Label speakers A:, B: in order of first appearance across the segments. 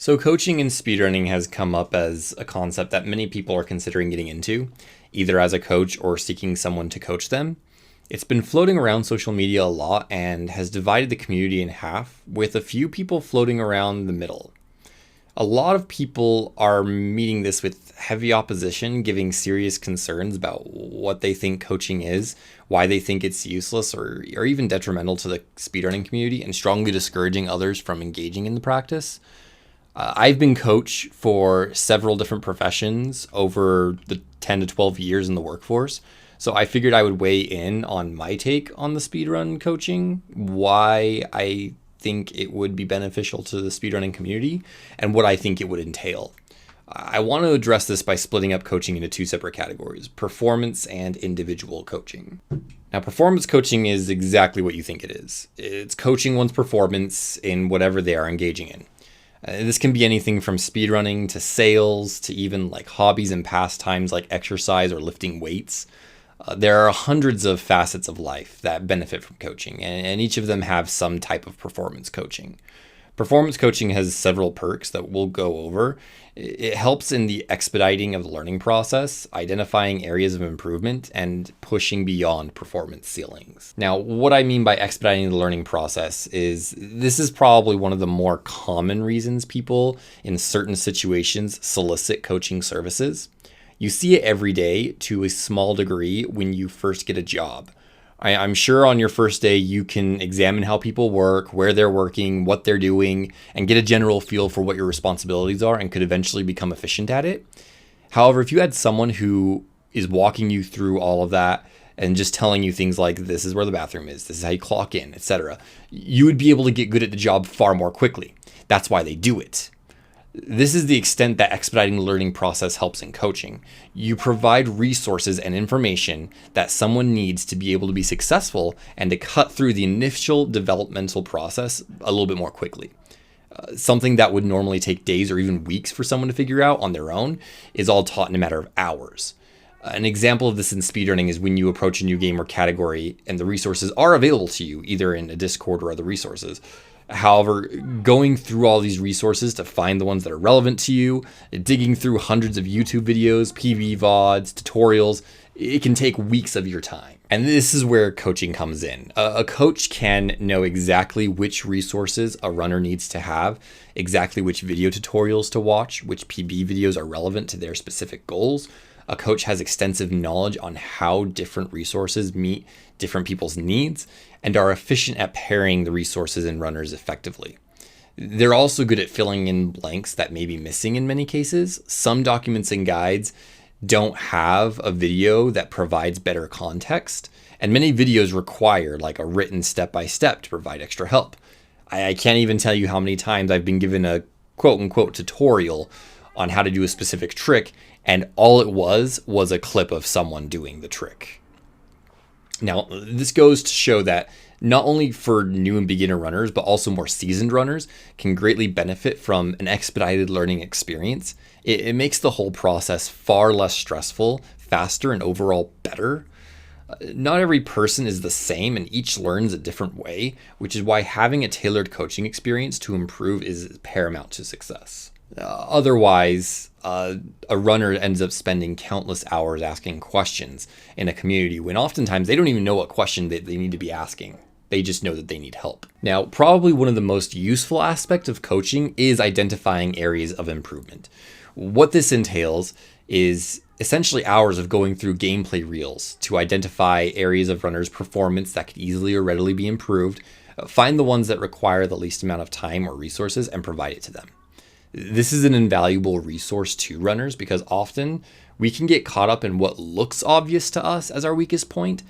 A: So coaching and speedrunning has come up as a concept that many people are considering getting into, either as a coach or seeking someone to coach them. It's been floating around social media a lot and has divided the community in half, with a few people floating around the middle. A lot of people are meeting this with heavy opposition, giving serious concerns about what they think coaching is, why they think it's useless or even detrimental to the speedrunning community, and strongly discouraging others from engaging in the practice. I've been coach for several different professions over the 10 to 12 years in the workforce. So I figured I would weigh in on my take on the speedrun coaching, why I think it would be beneficial to the speedrunning community, and what I think it would entail. I want to address this by splitting up coaching into two separate categories: performance and individual coaching. Now, performance coaching is exactly what you think it is. It's coaching one's performance in whatever they are engaging in. This can be anything from speedrunning to sales to even like hobbies and pastimes like exercise or lifting weights. There are hundreds of facets of life that benefit from coaching, and each of them have some type of performance coaching. Performance coaching has several perks that we'll go over. It helps in the expediting of the learning process, identifying areas of improvement, and pushing beyond performance ceilings. Now, what I mean by expediting the learning process is this is probably one of the more common reasons people in certain situations solicit coaching services. You see it every day to a small degree when you first get a job. I'm sure on your first day, you can examine how people work, where they're working, what they're doing, and get a general feel for what your responsibilities are and could eventually become efficient at it. However, if you had someone who is walking you through all of that and just telling you things like, this is where the bathroom is, this is how you clock in, etc., you would be able to get good at the job far more quickly. That's why they do it. This is the extent that expediting the learning process helps in coaching. You provide resources and information that someone needs to be able to be successful and to cut through the initial developmental process a little bit more quickly. Something that would normally take days or even weeks for someone to figure out on their own is all taught in a matter of hours. An example of this in speedrunning is when you approach a new game or category and the resources are available to you, either in a Discord or other resources. However, going through all these resources to find the ones that are relevant to you, digging through hundreds of YouTube videos, PV VODs, tutorials, it can take weeks of your time. And this is where coaching comes in. A coach can know exactly which resources a runner needs to have, exactly which video tutorials to watch, which PB videos are relevant to their specific goals. A coach has extensive knowledge on how different resources meet different people's needs and are efficient at pairing the resources and runners effectively. They're also good at filling in blanks that may be missing in many cases. Some documents and guides don't have a video that provides better context, and many videos require like a written step-by-step to provide extra help. I can't even tell you how many times I've been given a quote-unquote tutorial on how to do a specific trick, and all it was a clip of someone doing the trick. Now, this goes to show that not only for new and beginner runners, but also more seasoned runners can greatly benefit from an expedited learning experience. It makes the whole process far less stressful, faster, and overall better. Not every person is the same and each learns a different way, which is why having a tailored coaching experience to improve is paramount to success. Otherwise, a runner ends up spending countless hours asking questions in a community when oftentimes they don't even know what question they need to be asking. They just know that they need help. Now, probably one of the most useful aspects of coaching is identifying areas of improvement. What this entails is essentially hours of going through gameplay reels to identify areas of runners' performance that could easily or readily be improved, find the ones that require the least amount of time or resources, and provide it to them. This is an invaluable resource to runners because often we can get caught up in what looks obvious to us as our weakest point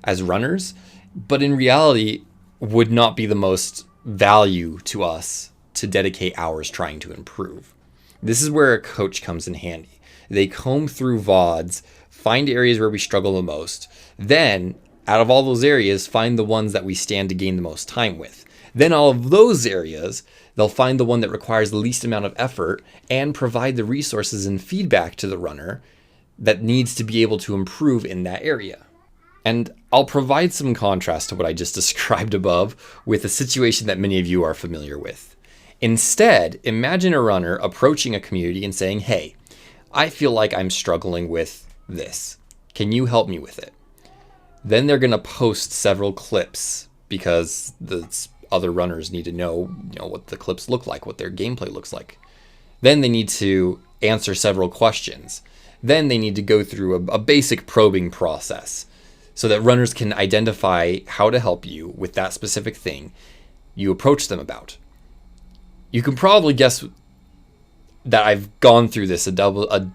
A: as runners, but in reality would not be the most value to us to dedicate hours trying to improve. This is where a coach comes in handy. They comb through VODs, find areas where we struggle the most, then out of all those areas, find the ones that we stand to gain the most time with. Then all of those areas, they'll find the one that requires the least amount of effort and provide the resources and feedback to the runner that needs to be able to improve in that area. And I'll provide some contrast to what I just described above with a situation that many of you are familiar with. Instead, imagine a runner approaching a community and saying, hey, I feel like I'm struggling with this. Can you help me with it? Then they're going to post several clips because the other runners need to know, what the clips look like, what their gameplay looks like. Then they need to answer several questions. Then they need to go through a basic probing process so that runners can identify how to help you with that specific thing you approach them about. You can probably guess that I've gone through this a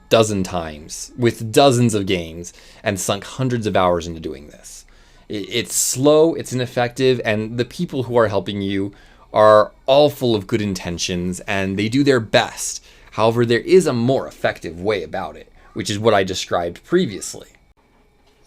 A: dozen times with dozens of games and sunk hundreds of hours into doing this. It's slow, it's ineffective, and the people who are helping you are all full of good intentions and they do their best. However, there is a more effective way about it, which is what I described previously.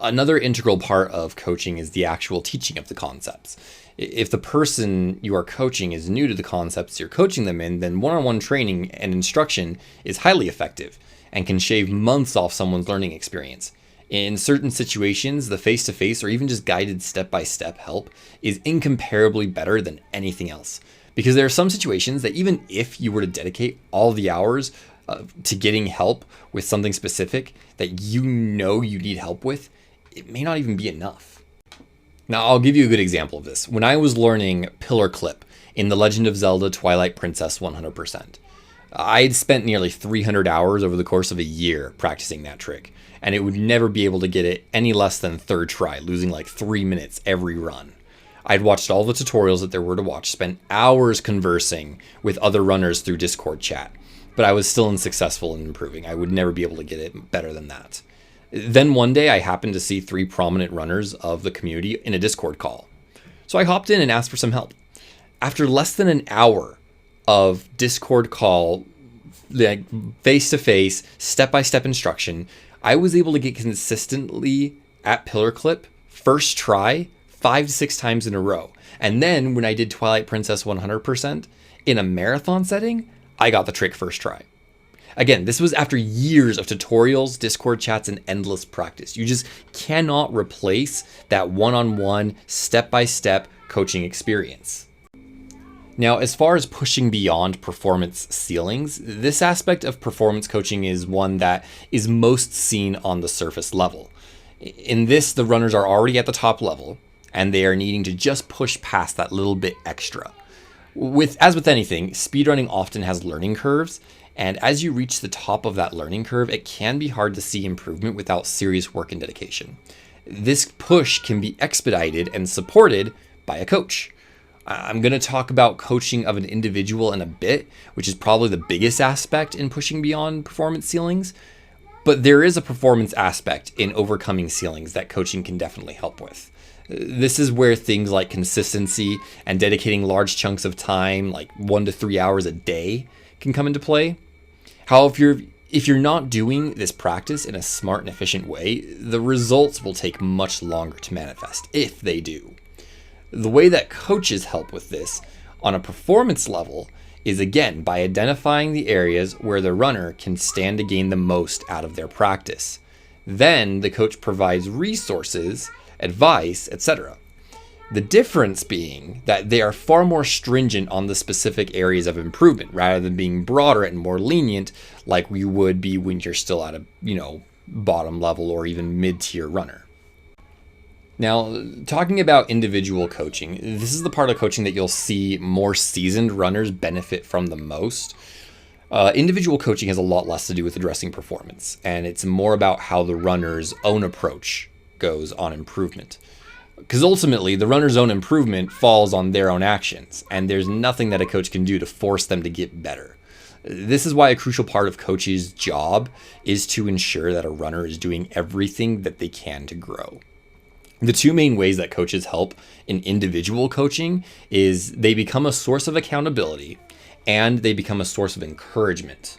A: Another integral part of coaching is the actual teaching of the concepts. If the person you are coaching is new to the concepts you're coaching them in, then one-on-one training and instruction is highly effective and can shave months off someone's learning experience. In certain situations, the face-to-face or even just guided step-by-step help is incomparably better than anything else. Because there are some situations that even if you were to dedicate all the hours to getting help with something specific that you need help with, it may not even be enough. Now, I'll give you a good example of this. When I was learning Pillar Clip in The Legend of Zelda Twilight Princess 100%, I had spent nearly 300 hours over the course of a year practicing that trick, and it would never be able to get it any less than third try, losing like 3 minutes every run. I'd watched all the tutorials that there were to watch, spent hours conversing with other runners through Discord chat, but I was still unsuccessful in improving. I would never be able to get it better than that. Then one day I happened to see 3 prominent runners of the community in a Discord call. So I hopped in and asked for some help. After less than an hour of Discord call, like face-to-face, step-by-step instruction, I was able to get consistently at Pillar Clip first try 5 to 6 times in a row. And then when I did Twilight Princess 100% in a marathon setting, I got the trick first try. Again, this was after years of tutorials, Discord chats, and endless practice. You just cannot replace that one-on-one, step-by-step coaching experience. Now, as far as pushing beyond performance ceilings, this aspect of performance coaching is one that is most seen on the surface level. In this, the runners are already at the top level, and they are needing to just push past that little bit extra. As with anything, speedrunning often has learning curves, and as you reach the top of that learning curve, it can be hard to see improvement without serious work and dedication. This push can be expedited and supported by a coach. I'm going to talk about coaching of an individual in a bit, which is probably the biggest aspect in pushing beyond performance ceilings, but there is a performance aspect in overcoming ceilings that coaching can definitely help with. This is where things like consistency and dedicating large chunks of time, like 1 to 3 hours a day, can come into play. However, if you're not doing this practice in a smart and efficient way, the results will take much longer to manifest, if they do. The way that coaches help with this on a performance level is again by identifying the areas where the runner can stand to gain the most out of their practice. Then the coach provides resources, advice, etc. The difference being that they are far more stringent on the specific areas of improvement rather than being broader and more lenient like you would be when you're still at a, bottom level or even mid-tier runner. Now, talking about individual coaching, this is the part of coaching that you'll see more seasoned runners benefit from the most. Individual coaching has a lot less to do with addressing performance, and it's more about how the runner's own approach goes on improvement. Because ultimately, the runner's own improvement falls on their own actions, and there's nothing that a coach can do to force them to get better. This is why a crucial part of coach's job is to ensure that a runner is doing everything that they can to grow. The 2 main ways that coaches help in individual coaching is they become a source of accountability and they become a source of encouragement.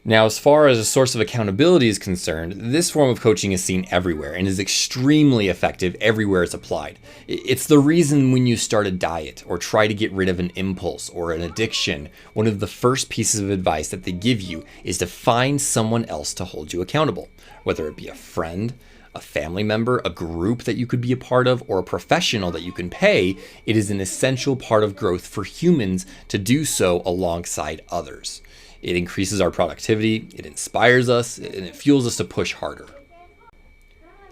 A: Now, as far as a source of accountability is concerned, this form of coaching is seen everywhere and is extremely effective everywhere it's applied. It's the reason when you start a diet or try to get rid of an impulse or an addiction, one of the first pieces of advice that they give you is to find someone else to hold you accountable, whether it be a friend, a family member, a group that you could be a part of, or a professional that you can pay, it is an essential part of growth for humans to do so alongside others. It increases our productivity, it inspires us, and it fuels us to push harder.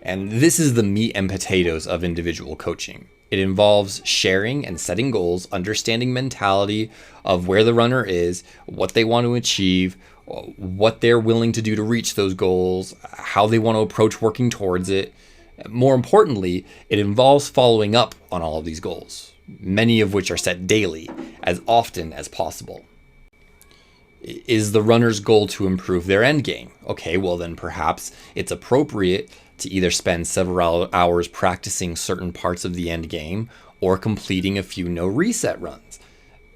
A: And this is the meat and potatoes of individual coaching. It involves sharing and setting goals, understanding mentality of where the runner is, what they want to achieve, what they're willing to do to reach those goals, how they want to approach working towards it. More importantly, it involves following up on all of these goals, many of which are set daily, as often as possible. Is the runner's goal to improve their end game? Okay, well then perhaps it's appropriate to either spend several hours practicing certain parts of the end game or completing a few no reset runs.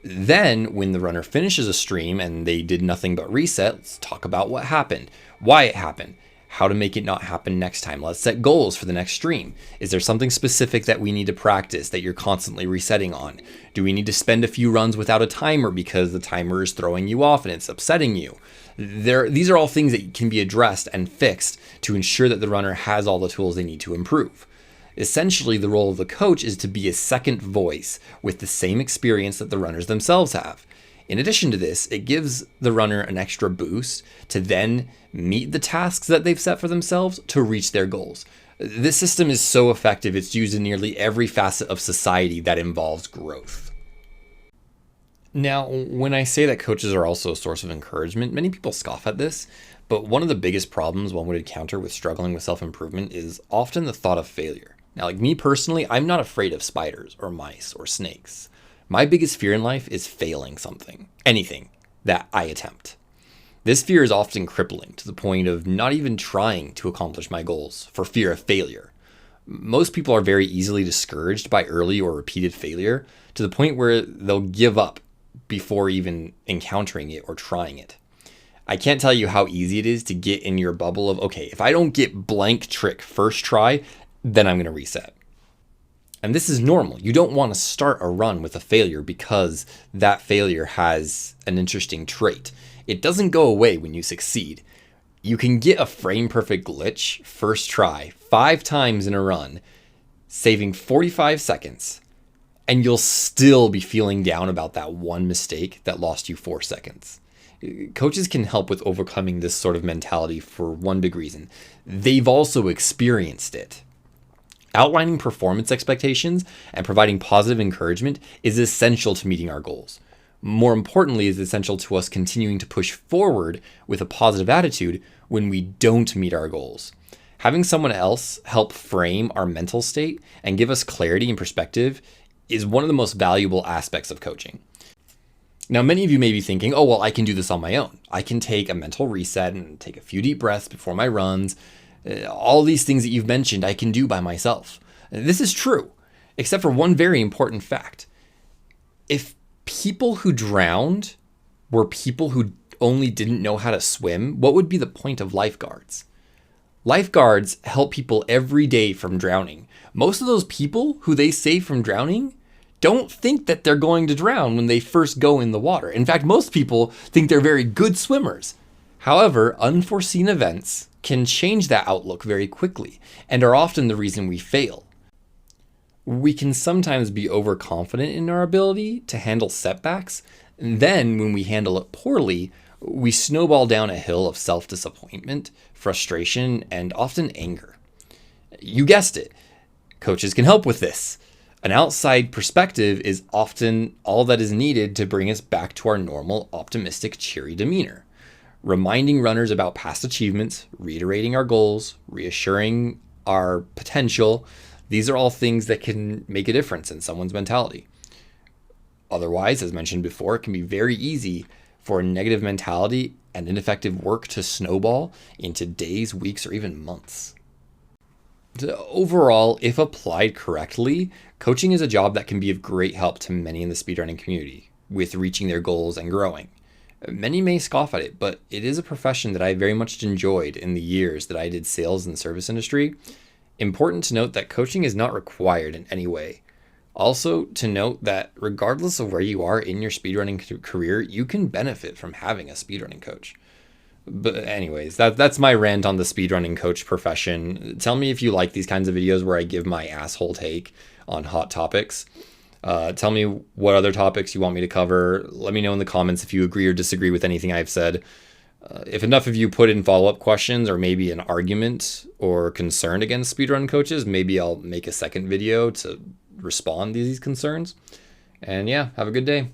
A: Then, when the runner finishes a stream and they did nothing but reset, let's talk about what happened, why it happened, how to make it not happen next time. Let's set goals for the next stream. Is there something specific that we need to practice that you're constantly resetting on? Do we need to spend a few runs without a timer because the timer is throwing you off and it's upsetting you? These are all things that can be addressed and fixed to ensure that the runner has all the tools they need to improve. Essentially, the role of the coach is to be a second voice with the same experience that the runners themselves have. In addition to this, it gives the runner an extra boost to then meet the tasks that they've set for themselves to reach their goals. This system is so effective, it's used in nearly every facet of society that involves growth. Now, when I say that coaches are also a source of encouragement, many people scoff at this, but one of the biggest problems one would encounter with struggling with self-improvement is often the thought of failure. Now, like me personally, I'm not afraid of spiders or mice or snakes. My biggest fear in life is failing something, anything that I attempt. This fear is often crippling to the point of not even trying to accomplish my goals for fear of failure. Most people are very easily discouraged by early or repeated failure to the point where they'll give up before even encountering it or trying it. I can't tell you how easy it is to get in your bubble of, okay, if I don't get blank trick first try, then I'm going to reset. And this is normal. You don't want to start a run with a failure because that failure has an interesting trait. It doesn't go away when you succeed. You can get a frame perfect glitch first try 5 times in a run, saving 45 seconds, and you'll still be feeling down about that one mistake that lost you 4 seconds. Coaches can help with overcoming this sort of mentality for one big reason. They've also experienced it. Outlining performance expectations and providing positive encouragement is essential to meeting our goals. More importantly, is essential to us continuing to push forward with a positive attitude when we don't meet our goals. Having someone else help frame our mental state and give us clarity and perspective is one of the most valuable aspects of coaching. Now, many of you may be thinking, oh, well, I can do this on my own. I can take a mental reset and take a few deep breaths before my runs. All these things that you've mentioned, I can do by myself. This is true, except for one very important fact. If people who drowned were people who only didn't know how to swim, what would be the point of lifeguards? Lifeguards help people every day from drowning. Most of those people who they save from drowning don't think that they're going to drown when they first go in the water. In fact, most people think they're very good swimmers. However, unforeseen events can change that outlook very quickly and are often the reason we fail. We can sometimes be overconfident in our ability to handle setbacks, and then when we handle it poorly, we snowball down a hill of self-disappointment, frustration, and often anger. You guessed it, coaches can help with this. An outside perspective is often all that is needed to bring us back to our normal, optimistic, cheery demeanor. Reminding runners about past achievements, reiterating our goals, reassuring our potential, these are all things that can make a difference in someone's mentality. Otherwise, as mentioned before, it can be very easy for a negative mentality and ineffective work to snowball into days, weeks, or even months. Overall, if applied correctly, coaching is a job that can be of great help to many in the speedrunning community with reaching their goals and growing. Many may scoff at it, but it is a profession that I very much enjoyed in the years that I did sales in the service industry. Important to note that coaching is not required in any way. Also to note that regardless of where you are in your speedrunning career, you can benefit from having a speedrunning coach. But anyways, that's my rant on the speedrunning coach profession. Tell me if you like these kinds of videos where I give my asshole take on hot topics. Tell me what other topics you want me to cover. Let me know in the comments if you agree or disagree with anything I've said. If enough of you put in follow-up questions or maybe an argument or concern against speedrun coaches, maybe I'll make a second video to respond to these concerns. And yeah, have a good day.